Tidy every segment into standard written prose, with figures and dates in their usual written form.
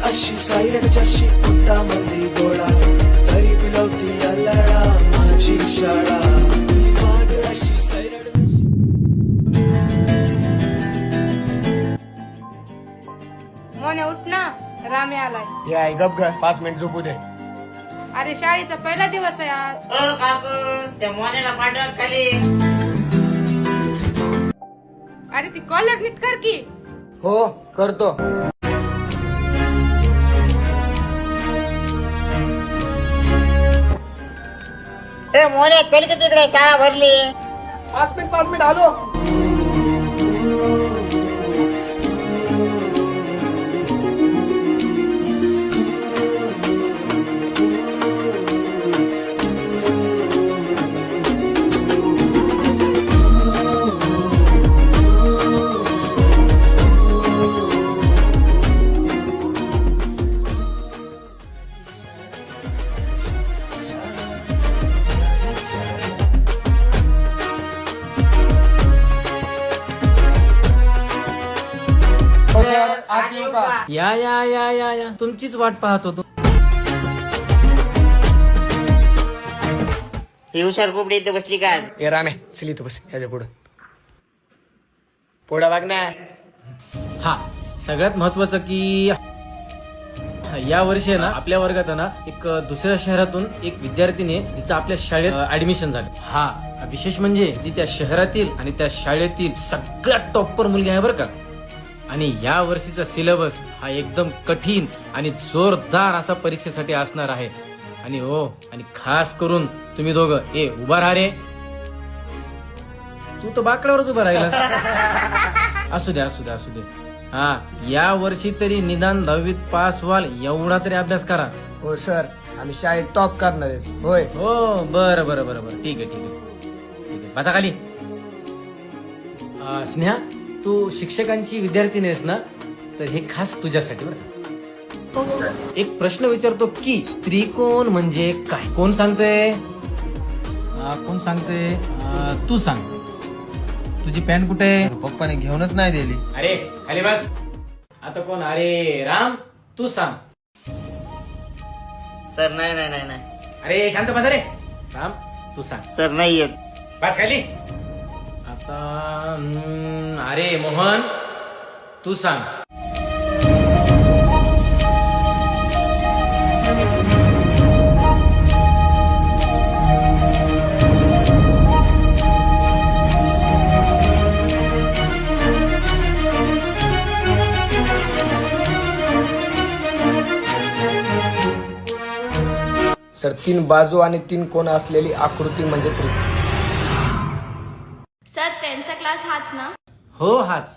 अशी सायरन जशी पोटामध्ये गोळा तरी पिलवती अल्लडा माझी शाळा वाघ अशी सायरन मोने उठ ना, रामे आलाय. हे आहे गप ग, 5 मिनिट झोपू दे. अरे शाळेचा पहिला दिवस आहे आज. काकू त्या मोन्याला पाठवा खाली. अरे ती कॉलर नीट कर की. हो करतो. ए मोन्या चल की तिकडे, शाळा भरली. 5 मिनिट आलो. या या या या या तुमचीच वाट पाहत होतो. ही हुशार कुबडी इथे बसली का? ए रामे चल तू बस ह्याच्या पुढं वाग ना. हा सगळ्यात महत्वाचं की या वर्षी आहे ना आपल्या वर्गात आहे ना एक दुसऱ्या शहरातून एक विद्यार्थिनी जिचं आपल्या शाळेत ऍडमिशन झालं. हा विशेष म्हणजे ती त्या शहरातील आणि त्या शाळेतील सगळ्यात टॉपर मुलगी आहे बरं का. आणि या वर्षीचा सिलेबस हा एकदम कठीण आणि जोरदार असा परीक्षेसाठी असणार आहे. आणि हो आणि खास करून तुम्ही दोघं उभा राहा रे. तू तर बाकड्यावरच उभा राहिलास. असू दे असू दे असू दे. हा या वर्षी तरी निदान 10वीत पास व्हाल एवढा तरी अभ्यास करा. हो सर, आम्ही शाळेत टॉप करणार आहेत. होय हो बरं बरं बरं बरं ठीक आहे ठीक आहे ठीक आहे. बसा खाली. स्नेहा तू शिक्षकांची विद्यार्थिनी आहेस ना, तर हे खास तुझ्यासाठी बरं. एक प्रश्न विचारतो की त्रिकोण म्हणजे काय? कोण सांगतंय? कोण सांगतंय? तू सांग. तुझी पॅन्ट कुठे? पप्पाने घेऊनच नाही दिली. अरे खाली बस. आता कोण? अरे राम तू सांग. सर नाही नाही नाही नाही. अरे शांत बस रे. राम तू सांग. सर नाही येत. बस खाली. आता अरे मोहन तू सांग. सर 3 बाजू आणि 3 कोण असलेली आकृती म्हणजे त्रिकोण. सर त्यांचा क्लास हाच ना? हो हाच.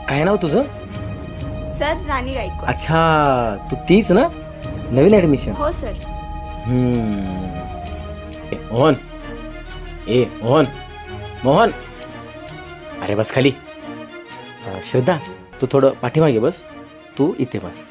काय नाव तुझं? सर राणी गायकवाड. अच्छा तू तीच ना, नवीन ऍडमिशन? हो सर. मोहन मोहन मोहन अरे बस खाली. श्रद्धा तू थोडं पाठीमागे बस. तू इथे बस.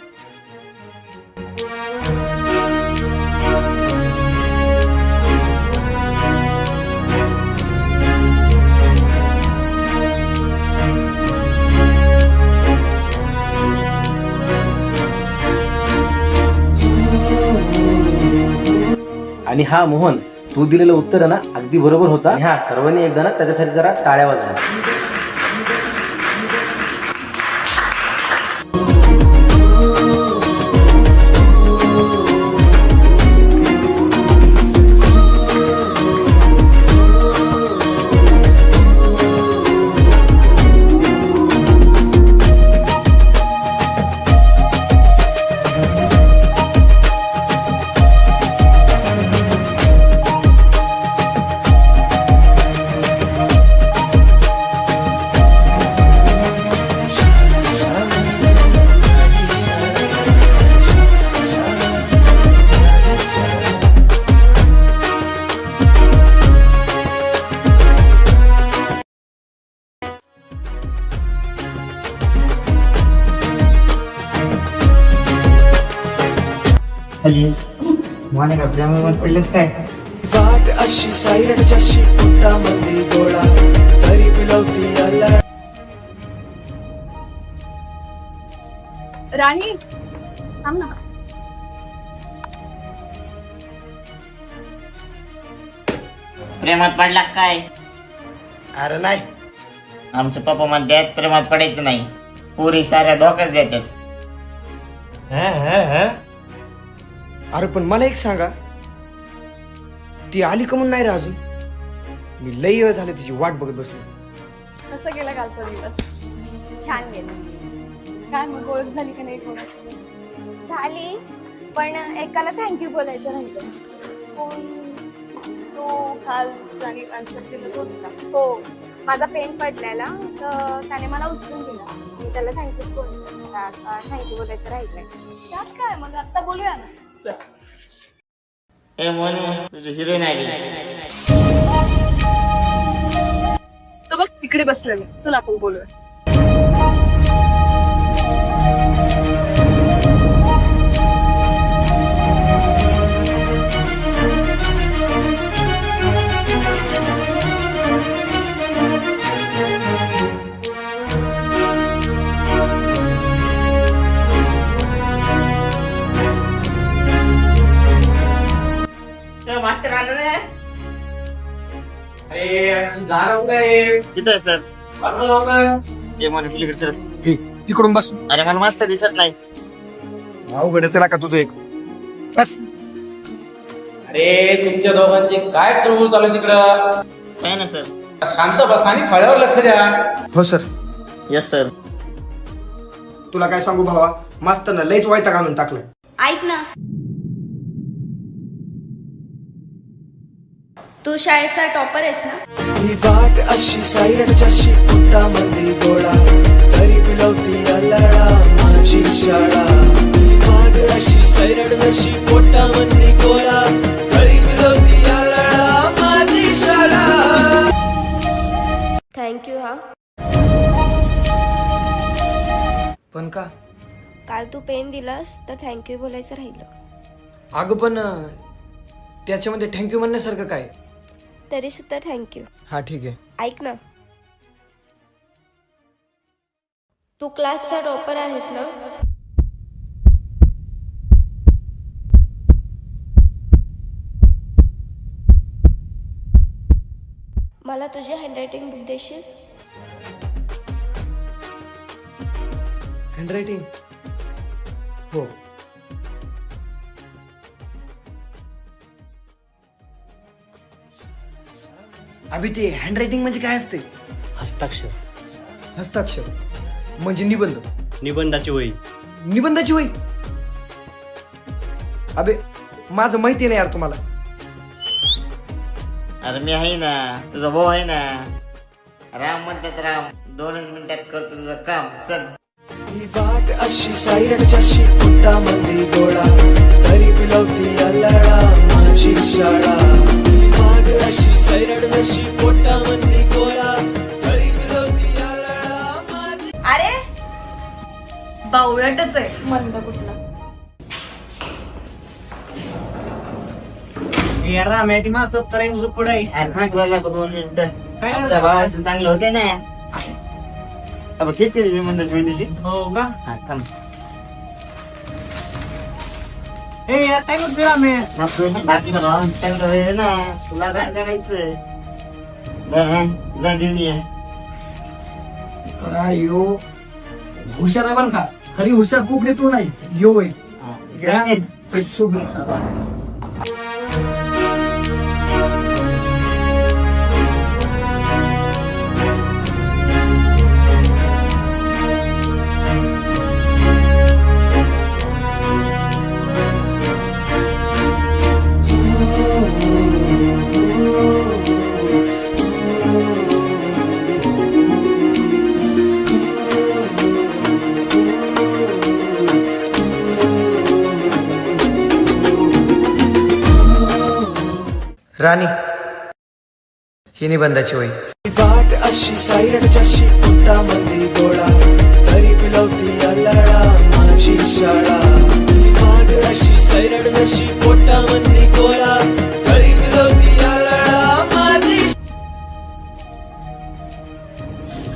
आणि हा मोहन तू दिलेलं उत्तर आहे ना अगदी बरोबर होता. ह्या सर्वांनी एकदा ना त्याच्यासाठी जरा टाळ्या वाजवा. वाट अशी सायरड जशी पोटामध्ये गोळा तरी पिलवती अल्लड. राणी थांब ना. प्रेमात पडला काय? अरे नाही. आमचे पप्पा म्हणतात प्रेमात पडायचं नाही, पुरी साऱ्या धोकाच देतात. अरे पण मला एक सांगा, ती आली का म्हणून नाही रे अजून? मी लई वेळ झाले तिची वाट बघत बसलो. कसं गेला कालचा दिवस? छान गेला. काय मग ओळख झाली का नाही कोणासोबत? झाली, पण एकाला थँक्यू बोलायचं राहिलं. कोण? तो काल ज्याने आन्सर केलं तोच का? हो, माझा पेन पडलेला तर त्याने मला उचलून दिला. मी त्याला थँक्यूच बोलले. आता थँक्यू बोलायचं राहिलंय. त्यात काय, मग आता बोलूया ना. चल. ए मोने, तुझी हिरोईन आली. तो बघ तिकडे बसलेला. चल आपण बोलूया. मास्टर आलो रे. तिथं आहे सर. ए मोने पलीकडे सर. तिकडून बस. अरे मला मास्तर दिसत नाही. अवघडच का तुझं एक. बस. अरे तुमच्या दोघांचे काय सुरू चालू आहे तिकडं? काय ना सर. शांत बसा आणि फळ्यावर लक्ष द्या. हो सर. Yes sir. तुला काय सांगू भावा, मास्तरनं लईच वायता घालून टाकलं. ऐक ना, तू शाळेचा टॉपर आहेस ना? ही वाट अशी सायरड जशी पोटामध्ये गोळा तरी पिलवती अल्लडा माझी शाळा. ही वाट अशी सायरड जशी पोटामध्ये गोळा तरी पिलवती अल्लडा माझी शाळा. थँक्यू. हा, पण का? काल तू पेन दिलास तर थँक्यू बोलायचं राहिलं. अगं पण त्याच्यामध्ये थँक्यू म्हणण्यासारखं काय? तरी सुद्धा थँक्यू. हा ठीक आहे. ऐक ना, तू क्लासचा टॉपर आहेस ना? मला तुझी हँडरायटिंग बुक देशील? हँडरायटिंग? हो. अभि ते हँडरायटिंग म्हणजे काय असते? हस्ताक्षर. हस्ताक्षर म्हणजे निबंध. निबंधाची वही. निबंधाची वही? अबे माझं माहिती नाही यार तुम्हाला. अरे मी आहे ना, तुझा भाऊ आहे ना. राम म्हणतात राम, 2च मिनिटात करतो तुझं काम. चल. ही वाट अशी सायरड जशी पोटामध्ये गोळा तरी पिलवती अल्लडा माझी शाळा. ही वाट अशी सायरड जशी पोटामध्ये गोळा तरी पिलवती अल्लडा माझी. अरे बावळटच आहे मंद कुठला. अरे थांब तुला 2 मिनिटं. आपल्या भावाचं चांगलं होते ना. अब तेच केली मी म्हणतो तुझी. हो का? हा थांब. बाकीचं भाव चांगलं होईल ना. तुला काय करायचं? जा घेऊन ये. अयो हुशार आहे बरं का. खरी हुशार कुकडे तू नाही यो आहे. हा, घेऊन ये. राणी ही निबंधाची वही. वाट अशी सायरड जशी पोटामध्ये गोळा तरी पिलवती अल्लडा माझी शाळा. वाट अशी सायरड जशी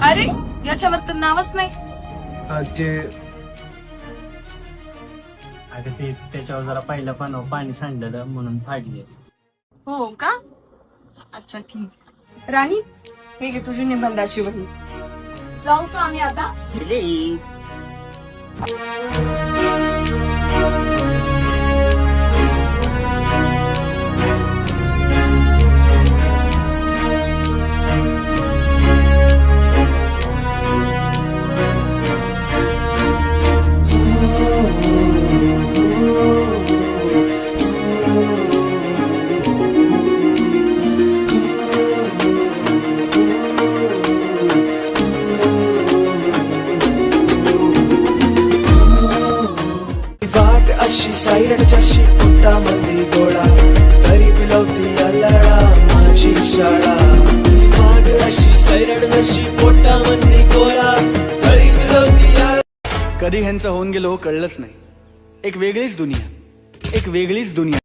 अरे याच्यावर तर नावच नाही. ते अगं ते त्याच्यावर जरा पहिल्या पानावर पाणी सांडलेलं म्हणून फाडली. हो का? अच्छा ठीक. राणी हे घे तुझी निबंधाची वही. जाऊ का आम्ही आता? प्लीज. वाट अशी सायरड जशी पोटामध्ये गोळा तरी पिलवती अल्लडा माझी शाळा. वाट अशी सायरड जशी पोटामध्ये गोळा तरी पिलवती अल्लडा. कधी ह्यांचं होऊन गेलो कळलंच नाही. एक वेगळीच दुनिया, एक वेगळीच दुनिया.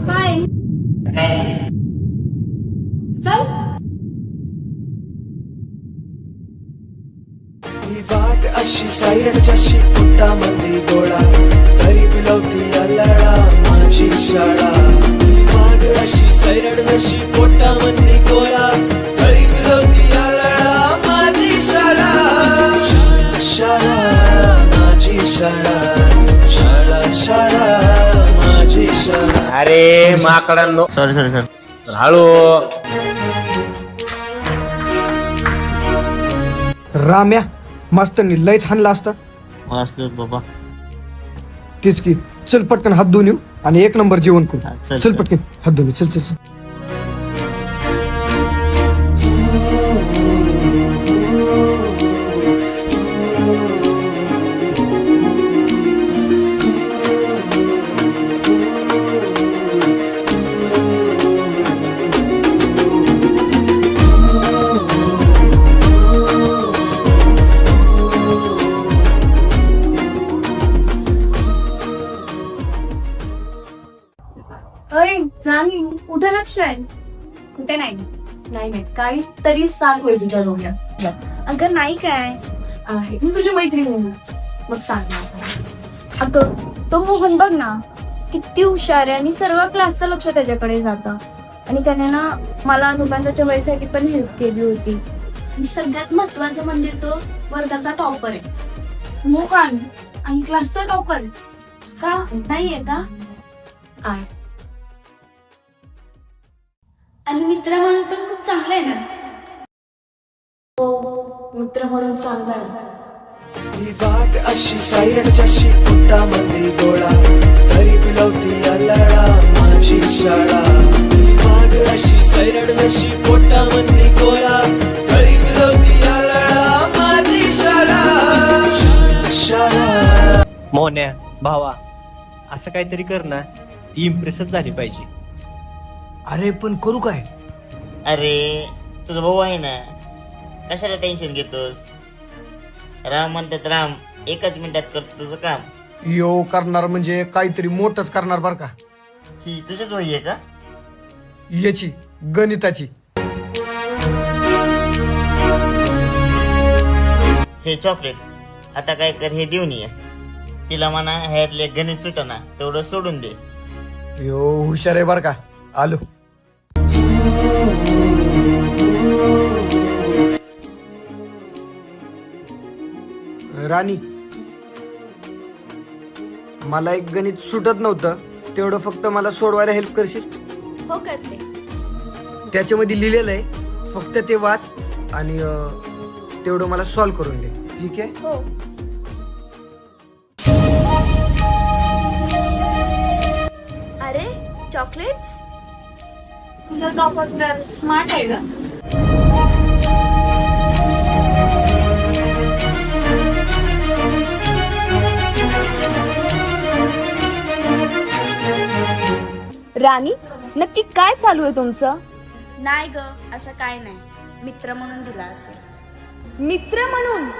बाय. चल. ही वाट अशी सायरड जशी पोटामध्ये गोळा तरी पिलवती अल्लडा माझी शाळा. ही वाट अशी सायरड जशी पोटामध्ये गोळा तरी पिलवती अल्लडा माझी शाळा. शाळा शाळा माझी शाळा, शाळा शाळा माझी शाळा. अरे माकडांनो, सॉरी सॉरी सर. हळू. राम्या मास्तरनी लयच हाणला असता. मस्त बाबा. तेच की. चल पटकन हात धुवून येऊ आणि एक नंबर जेवण करू. हा, चल, चल चल. पटकन हात धुवून येऊ. चल चल चल. अरे राणी कुठे लक्ष आहे? कुठे नाही. नाही काहीतरी सांग होय तुझ्या डोक्यात. अगं नाही काय आहे मी तुझी मैत्रीण आहे ना. मग सांग ना. अगं तो मोहन बघ ना किती हुशार आहे आणि सर्व क्लासचं लक्ष त्याच्याकडे जातं. आणि त्याने ना मला निबंधाच्या वहीसाठी पण हेल्प केली होती. आणि सगळ्यात महत्वाचं म्हणजे तो वर्गाचा टॉपर आहे. मोहन आणि क्लासचा टॉपर का नाहीये का? आहे. आणि मित्र म्हणून पण खूप चांगलं आहे ना. हो मित्र म्हणून सांगायला. ही वाट अशी सायरड जशी पोटामध्ये गोळा तरी पिलवती अल्लडा माझी शाळा. ही वाट अशी सायरड जशी पोटामध्ये गोळा तरी पिलवती अल्लडा माझी शाळा. शाळा शाळा. मोन्या भावा असं काहीतरी कर ना, ती इम्प्रेसच झाली पाहिजे. अरे पण करू काय? अरे तुझा भाऊ आहे ना, कशाला टेन्शन घेतोस? राम म्हणतात राम एकच मिनिटात करतो तुझं काम. यो करणार म्हणजे काहीतरी मोठंच करणार बर का. ही तुझीच वही आहे का? याची गणिताची. हे चॉकलेट आता काय कर, हे देऊन ये तिला. म्हणा ह्यातले गणित सुटना तेवढं सोडून दे. यो हुशार आहे बर का. आलो. राणी मला एक गणित सुटत नव्हतं, तेवढं फक्त मला सोडवायला हेल्प करशील? हो करते. त्याच्यामध्ये लिहिलेलं आहे, फक्त ते वाच आणि तेवढं मला सॉल्व्ह करून दे. ठीक आहे? हो. अरे चॉकलेट्स तुझा टॉपर स्मार्ट आहे का? राणी नक्की काय चालू आहे तुमचं? नाही ग असं काय नाही, मित्र म्हणून दिला असेल. मित्र म्हणून?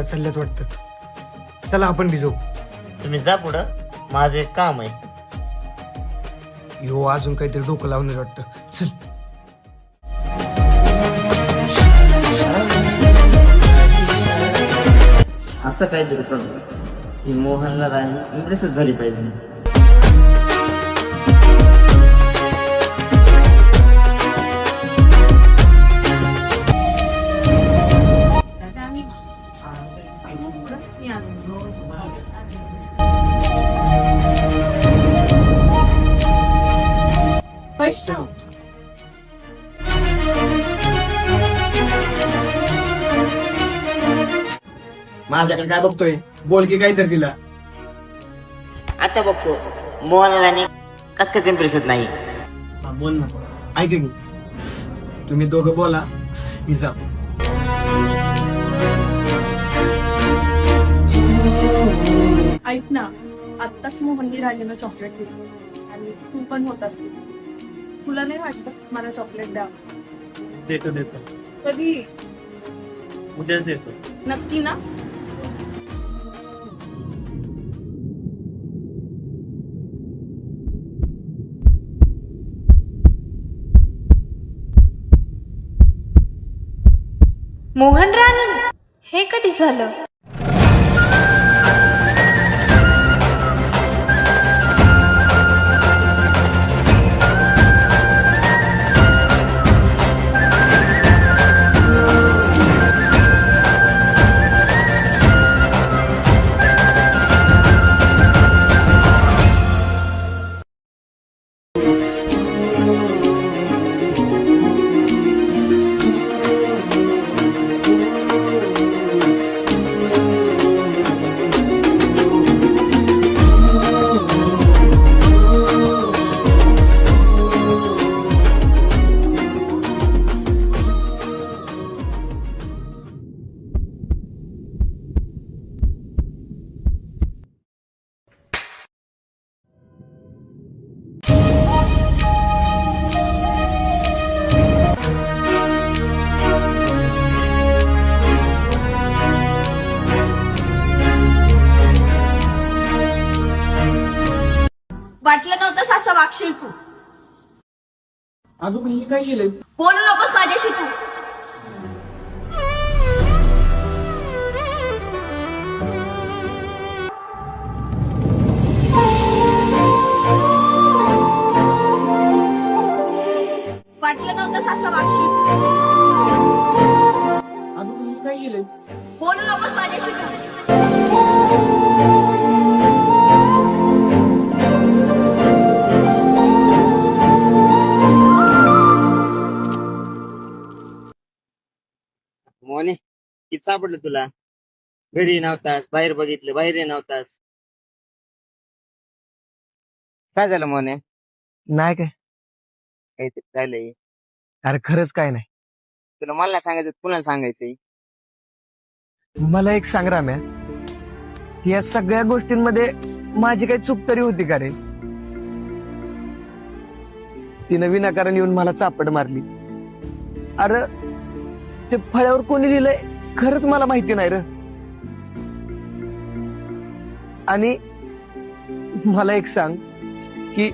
करायला चालल्यात वाटतं. चला आपण बी जाऊ. तुम्ही जा पुढं, माझं एक काम आहे. यो अजून काहीतरी डोकं लावणार वाटतं. चल. असं काहीतरी करू की मोहनला राणी इम्प्रेसच झाली पाहिजे. वैष्णव माझ्याकडे काय बघतोय? बोल की काहीतरी तिला. आता बघतो मोहनला राणी कस काय इम्प्रेस होत नाही. बोल ना. ऐक की तुम्ही दोघं बोला, मी जा. ऐक ना, आत्ताच मोहननी राणीला चॉकलेट दिली आणि तू पण होत असते. तुला नाही वाटत मला चॉकलेट द्या? देतो कधी? उद्याच देतो. नक्की ना? मोहन राणी हे कधी झालं? वाटलं नव्हतं असं वागशील तू. अगं मी काय केलंय? बोलू नकोस माझ्याशी तू. वाटलं नव्हतं असं वागशील. अगं मी काय केलंय? बोलू नकोस माझ्याशी तू. मोहने किती सापडलं तुला? घरी नव्हतास, बाहेर बघितलं, बाहेर नव्हतास. काय झालं मोहने? नाही काय. काहीतरी झालंय. अरे खरंच काय नाही. तुला मला सांगायचं कुणाला सांगायचंय? मला एक सांग राम्या, या सगळ्या गोष्टींमध्ये माझी काही चूक तरी होती का रे? तिनं विनाकारण येऊन मला चापड मारली. अरे ते फळ्यावर कोणी लिहिलंय खरंच मला माहिती नाही र. आणि मला एक सांग की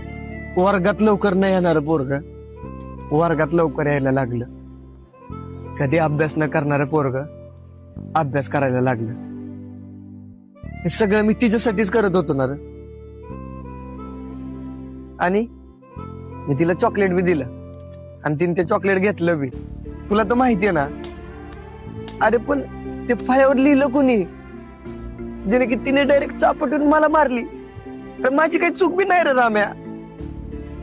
वर्गात लवकर नाही येणार पोरग वर्गात लवकर यायला लागलं. कधी अभ्यास न करणारं पोरग अभ्यास करायला लागलं. हे सगळं मी तिच्यासाठीच करत होतो ना रे. आणि मी तिला चॉकलेट बी दिलं आणि तिने ते चॉकलेट घेतलं बी. तुला तर माहितीये ना. अरे पण ते फळ्यावर लिहिलं कोणी, जेणे की तिने डायरेक्ट चापटून मला मारली. तर माझी काही चूक बी नाही रे राम्या.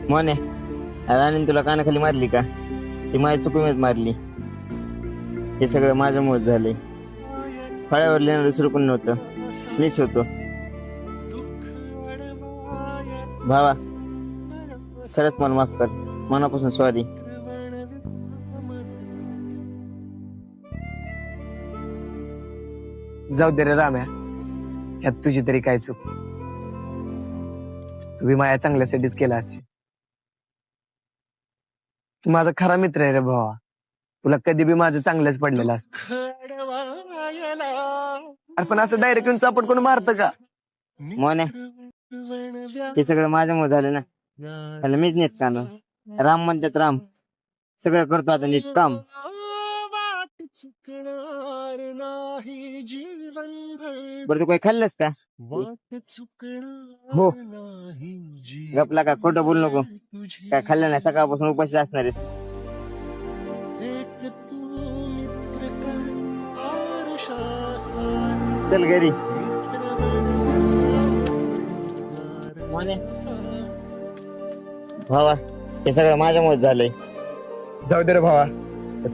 मोहने राणीने तुला कानाखाली मारली का? ती माझ्या चुकीमध्ये मारली. हे सगळं माझ्यामुळे झालंय. फळ्यावर लिहिणं दुसरं कोण नव्हतं, मीच होतो. भावा खरंच मला माफ कर, मनापासून सॉरी. जाऊ दे रे राम्या, ह्यात तुझी तरी काय चूक. तुम्ही माझ्या चांगल्यासाठीच केला असते. तू माझा खरा मित्र आहे रे भावा. तुला कधी बी माझं चांगलंच पडलेलं असतं. अरे पण असं डायरेक्ट येऊन चापट कोण मारतं का? मोने हे सगळं माझ्यामुळे झालं ना. त्याला मीच नीट काम राम म्हणतात राम सगळं करतो आता नीट काम. बरं तू काही खाल्लंस का? हो. गपला का खोटं बोलू नको. काय खाल्लं नाही सकाळपासून उपाशी असणार आहेस. चल घरी. भावा हे सगळं माझ्यामुळे झालंय. जाऊ दे रे भावा,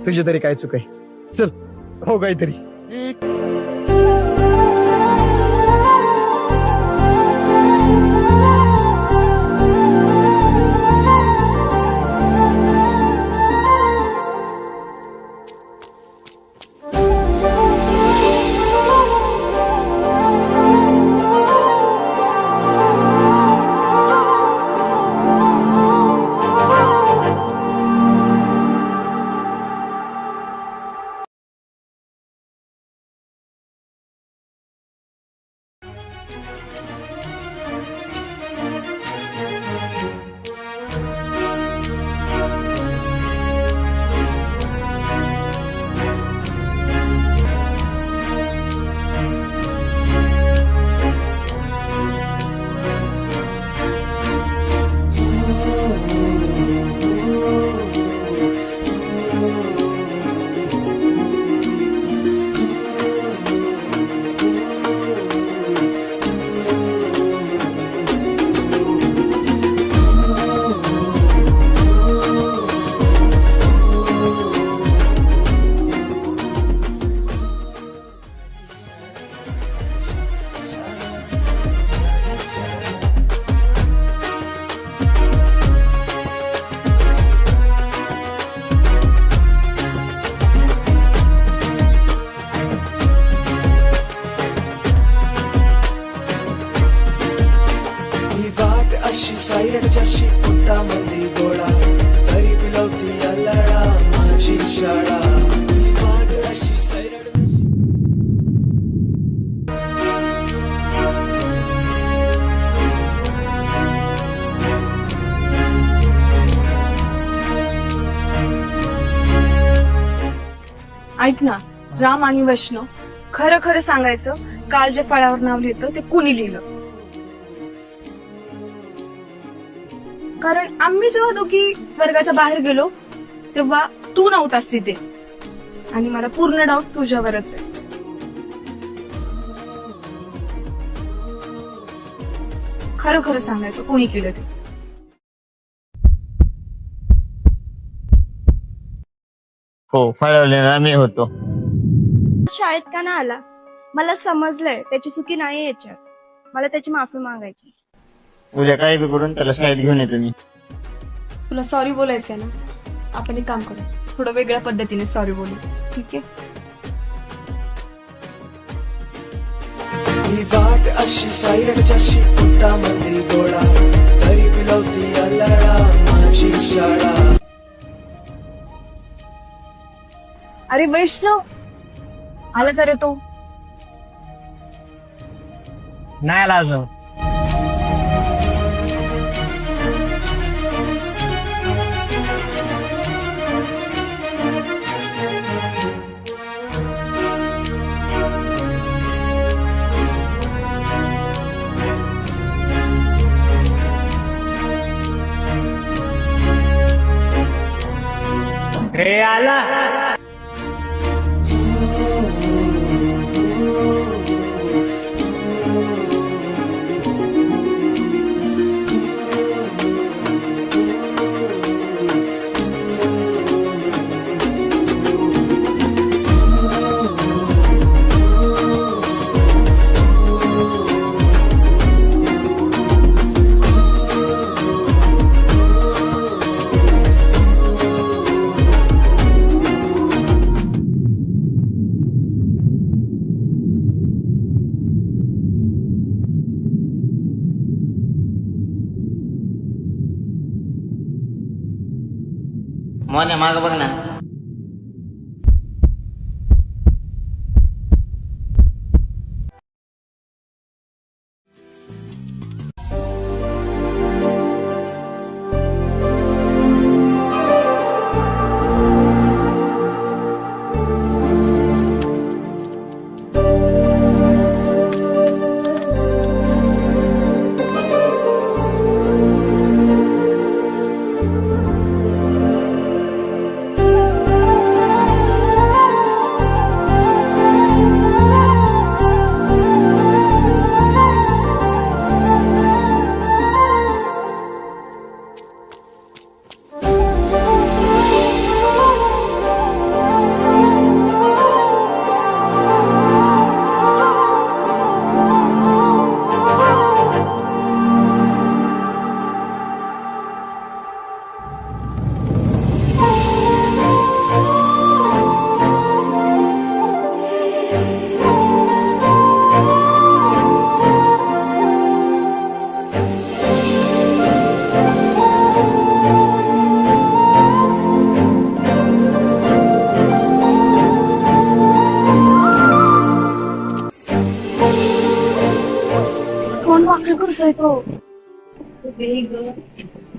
तुझी तरी काय चूक आहे. चल हो काहीतरी. अशी सायरड जशी पोटामध्ये गोळा तरी पिलवती अल्लडा माझी शाळा. वाट अशी सायरड जशी ऐक ना, राम आणि वैष्णव, खरं खरं सांगायचं, काल जे फळावर नाव लिहितं ते कुणी लिहिलं? कारण आम्ही जेव्हा दोघी वर्गाच्या बाहेर गेलो तेव्हा तू नव्हतास तिथे आणि मला पूर्ण डाऊट तुझ्यावरच आहे. खरं खरं सांगायचं, कोणी केलं ते? हो फळवलेला मी होतो. शाळेत का नाही आला? मला समजलंय त्याची चुकी नाही याच्यात. मला त्याची माफी मागायची. उद्या काही बिघडून त्याला शाळेत घेऊन येतो मी. तुला सॉरी बोलायचंय ना? आपण एक काम करू, थोडं वेगळ्या पद्धतीने सॉरी बोलू, ठीक आहे? ही वाट अशी सायरड जशी पोटामध्ये गोळा तरी पिलवती अल्लडा माझी शाळा. अरे वैष्णव, आला तर तो नाही आला अजून. हे आला. मोने माग बघ ना. बोलतोय तो? दे ग,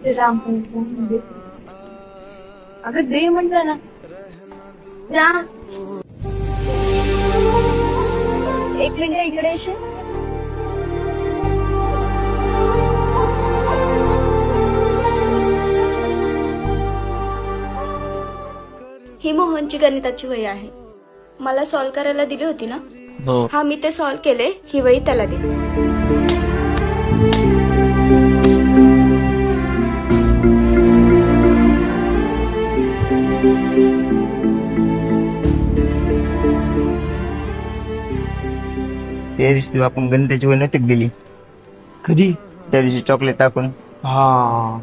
ते रामपंच मंदिर. अगं दे म्हणलं ना. राम, एक मिनिट इकडे येशील? ही मोहनची गणिताची वही आहे. मला सॉल्व करायला दिली होती ना? हो. हा, मी ते सॉल्व केले. ही वही त्याला दे. त्या दिवशी आपण गणिताची वही नव्हती दिली, कधी? त्या दिवशी चॉकलेट टाकून. हा,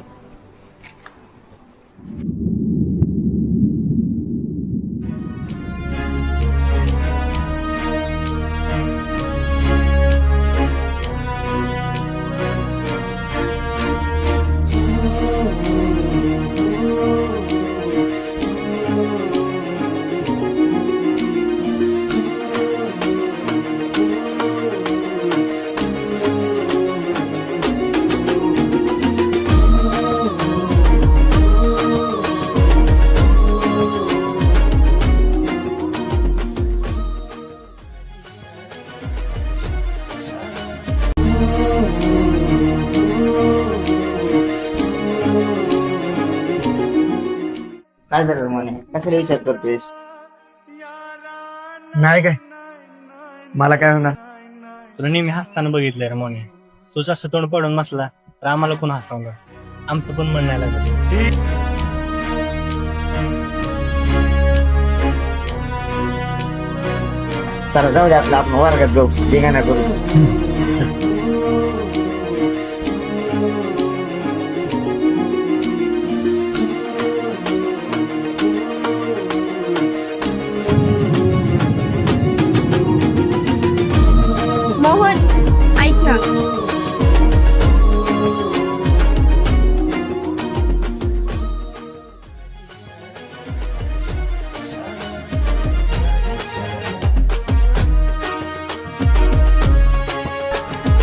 काय झालं म्हणे, कशाला विचार करतोयस? नाही काय, मला काय होणार? तुला नेहमी हसताना बघितलंय रे मोने. तुझं असं तोंड पडून बसला तर आम्हाला कोण हसवलं? आमचं पण मन नाही लागत. चला जाऊ दे, आपलं आपण वर्गात जाऊ, धिंगाणा करू. मोहन, ऐक ना.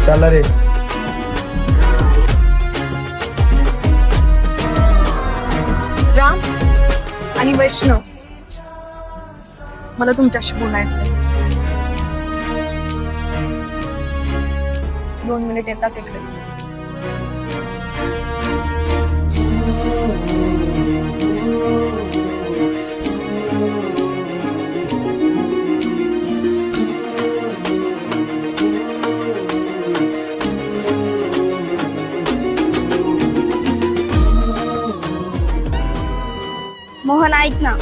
चला रे. राम आणि वैष्णव, मला तुमच्याशी बोलायचंय. 2 मिनिट येतात इकडे. मोहन, ऐक ना.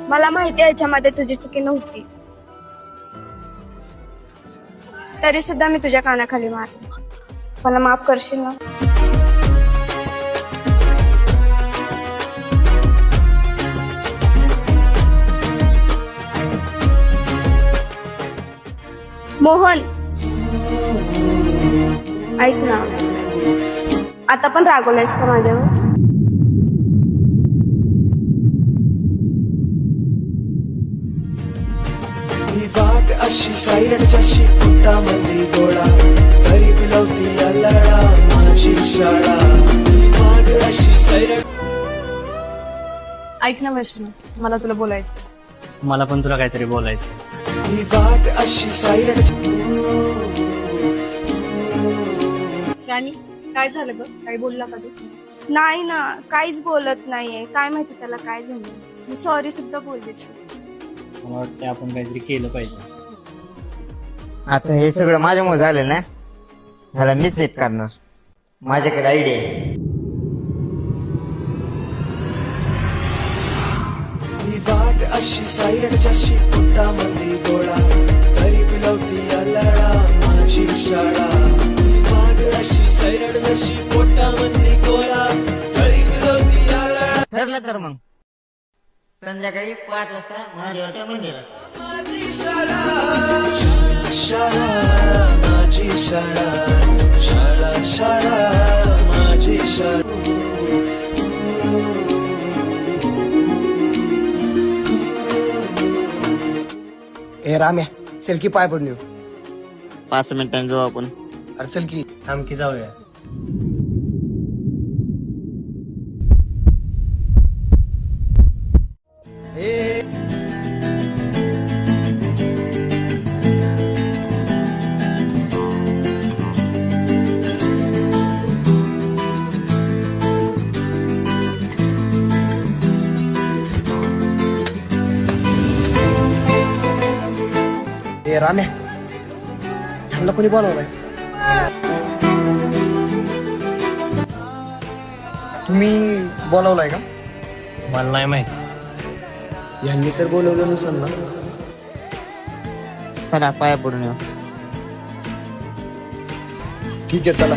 मला माहिती आहे याच्यामध्ये तुझी चुकी नव्हती, तरी सुद्धा मी तुझ्या कानाखाली मारले. मला माफ करशील ना? मोहन, ऐक ना. आता पण रागवलायस का माझ्यावर? ही वाट अशी सायरड जशी पोटामध्ये गोळा, तरी पिलवती अल्लडा माझी शाळा. ही वाट अशी सायरड. ऐक ना वैष्णव, मला तुला बोलायचं. मला पण तुला काहीतरी बोलायचं. ही वाट अशी सायरड. राणी, काय झालं ग? काही बोलला का तू? नाही ना, काहीच बोलत नाहीये. काय माहिती त्याला काय झालं. मी सॉरी सुद्धा बोलले. मला वाटतं आपण काहीतरी केलं पाहिजे. आता हे सगळं माझ्यामुळे झालं ना, ह्याला मीच नीट करणार. माझ्याकडे आयडिया आहे. ही वाट अशी सायरड जशी पोटामध्ये गोळा, तरी पिलवती अल्लडा माझी शाळा. ही वाट अशी सायरड जशी पोटामध्ये गोळा, तरी पिलवती अल्लडा. ठरलं तर मग संध्याकाळी 5 वाजता महादेवाच्या मंदिरात. माझी शाळा, शाळा शाळा माझी शाळा, शाळा शाळा माझी शाळा. ए राम्या, चल की पाय पडून येऊ. 5 मिनिटांनी जाऊ आपण. अरे चल की. थांब की जाऊया. ए राम्या, ह्यांना कोणी बोलावलंय? तुम्ही बोलावलाय का? मला नाही माहित. यांनी तर बोलवलं नसेल ना. चला पाया पडून येऊ. ठीक आहे चला.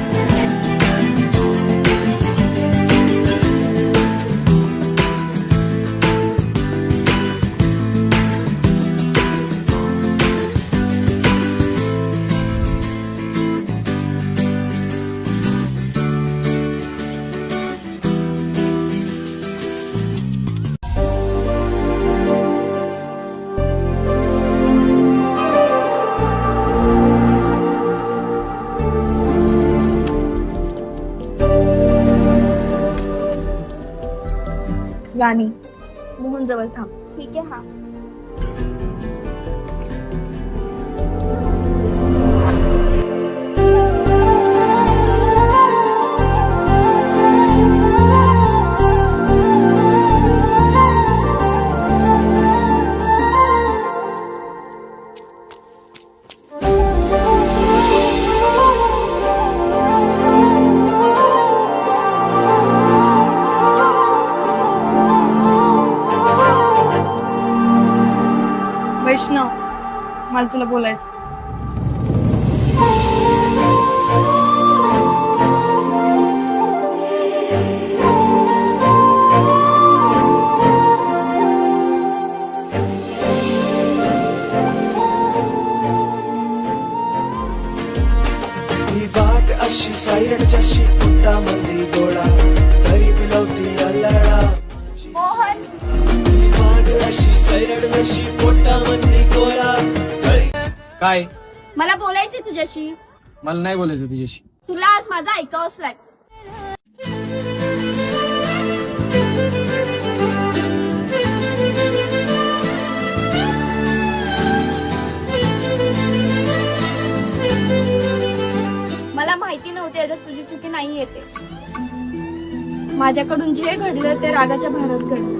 राणी मोहन जवळ थांब. ठीक आहे. हा वैष्णव, मला तुला बोलायचं. ही वाट अशी सायरड जशी पोटामध्ये गोळा तरी पिलवती अल्लडा. मोहन, ही वाट अशी सायरड जशी पोटामध्ये गोळा तरी. काय? मला बोलायचंय तुझ्याशी. मला नाही बोलायचं तुझ्याशी. तुला आज माझा ऐकावंच लागेल. मला माहिती नव्हते याच्यात तुझी चुकी नाही येते. माझ्याकडून जे घडलं ते रागाच्या भारत घडलं.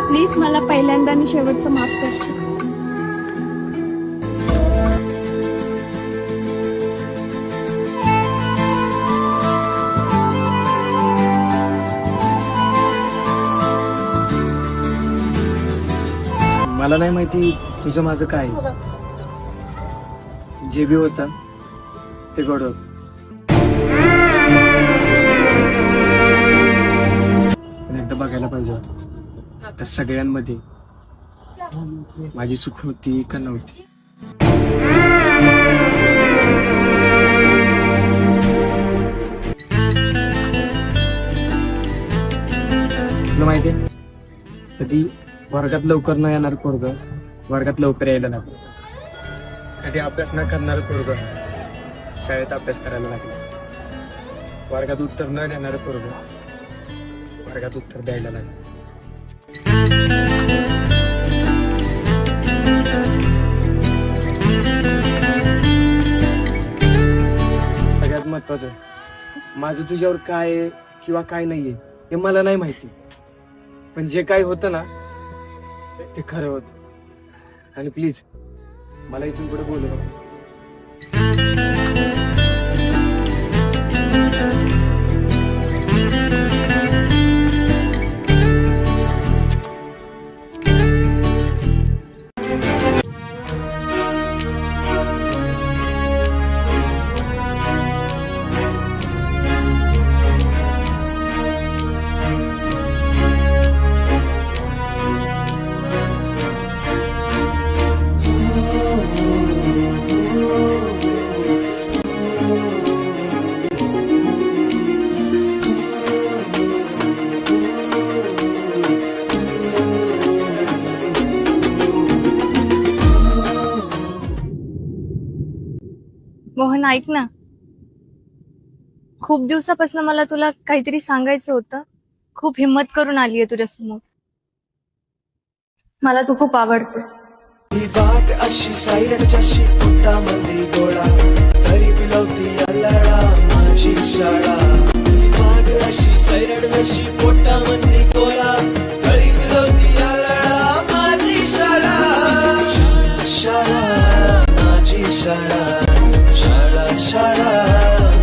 प्लीज मला पहिल्यांदा आणि शेवटचं माफ करशील. मला नाही माहिती तुझं माझं काय. जे बी होतं ते गोड होतं. पण एकदा बघायला पाहिजे होतं त्या सगळ्यांमध्ये माझी चूक होती का नव्हती. तुला माहितीये कधी वर्गात लवकर न येणार पोरगं वर्गात लवकर यायला लागलं. कधी अभ्यास न करणार पोरगं शाळेत अभ्यास करायला लागलं. वर्गात उत्तर न देणार पोरगं वर्गात उत्तर द्यायला लागलं. सगळ्यात महत्वाचं माझं तुझ्यावर काय आहे किंवा काय नाहीये हे मला नाही माहिती. पण जे काय होतं ना ते खरं होतं. आणि प्लीज मला इथून पुढे बोलू नको. मोहन ऐक ना, खूप दिवसापासून मला तुला काहीतरी सांगायचं होतं. खूप हिम्मत करून आलीये तुझ्यासमोर. मला तू खूप आवडतोस. ही वाट अशी सायरट जशी पोटामध्ये गोळा तरी पिलवती अल्लडा माझी शाळा. ही वाट अशी सायरट जशी पोटामध्ये गोळा तरी पिलवती अल्लडा माझी शाळा. शाळा शाळा माझी शाळा. शाळा शाळा